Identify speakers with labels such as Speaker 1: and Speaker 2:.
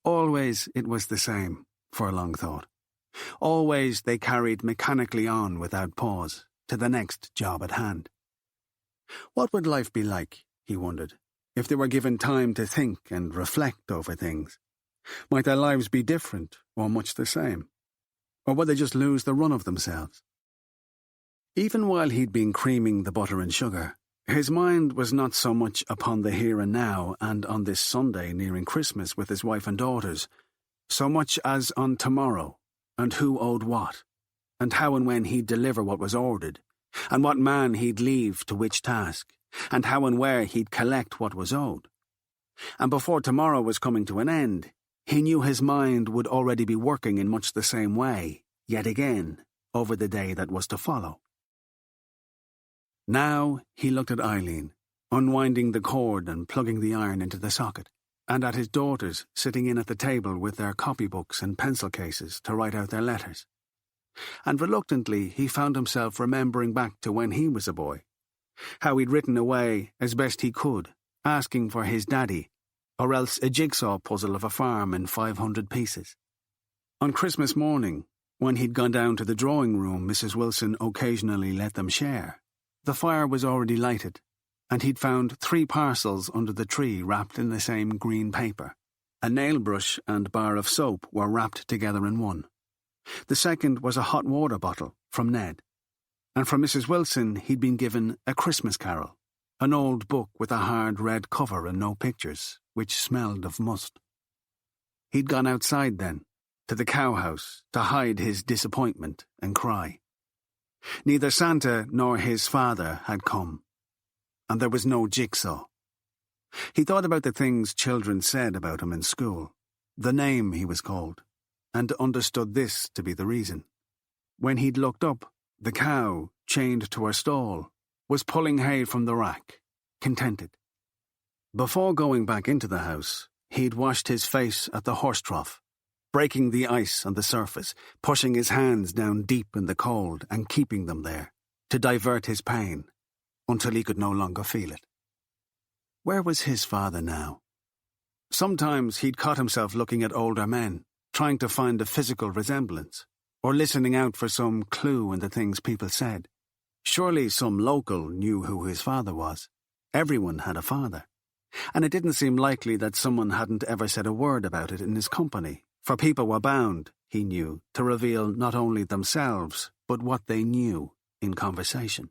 Speaker 1: Always it was the same, Furlong thought. Always they carried mechanically on without pause, to the next job at hand. What would life be like, he wondered, if they were given time to think and reflect over things? Might their lives be different or much the same? Or would they just lose the run of themselves? Even while he'd been creaming the butter and sugar, his mind was not so much upon the here and now and on this Sunday nearing Christmas with his wife and daughters, so much as on tomorrow, and who owed what, and how and when he'd deliver what was ordered, and what man he'd leave to which task, and how and where he'd collect what was owed. And before tomorrow was coming to an end, he knew his mind would already be working in much the same way, yet again, over the day that was to follow. Now he looked at Eileen, unwinding the cord and plugging the iron into the socket, and at his daughters sitting in at the table with their copybooks and pencil cases to write out their letters. And reluctantly he found himself remembering back to when he was a boy, how he'd written away as best he could, asking for his daddy, or else a jigsaw puzzle of a farm in 500 pieces. On Christmas morning, when he'd gone down to the drawing room Mrs. Wilson occasionally let them share, the fire was already lighted, and he'd found 3 parcels under the tree wrapped in the same green paper. A nail brush and bar of soap were wrapped together in one. The second was a hot water bottle from Ned. And from Mrs. Wilson he'd been given A Christmas Carol, an old book with a hard red cover and no pictures, which smelled of must. He'd gone outside then, to the cowhouse, to hide his disappointment and cry. Neither Santa nor his father had come, and there was no jigsaw. He thought about the things children said about him in school, the name he was called, and understood this to be the reason. When he'd looked up, the cow, chained to her stall, was pulling hay from the rack, contented. Before going back into the house, he'd washed his face at the horse trough, breaking the ice on the surface, pushing his hands down deep in the cold and keeping them there, to divert his pain, until he could no longer feel it. Where was his father now? Sometimes he'd caught himself looking at older men, trying to find a physical resemblance, or listening out for some clue in the things people said. Surely some local knew who his father was. Everyone had a father. And it didn't seem likely that someone hadn't ever said a word about it in his company, for people were bound, he knew, to reveal not only themselves, but what they knew in conversation.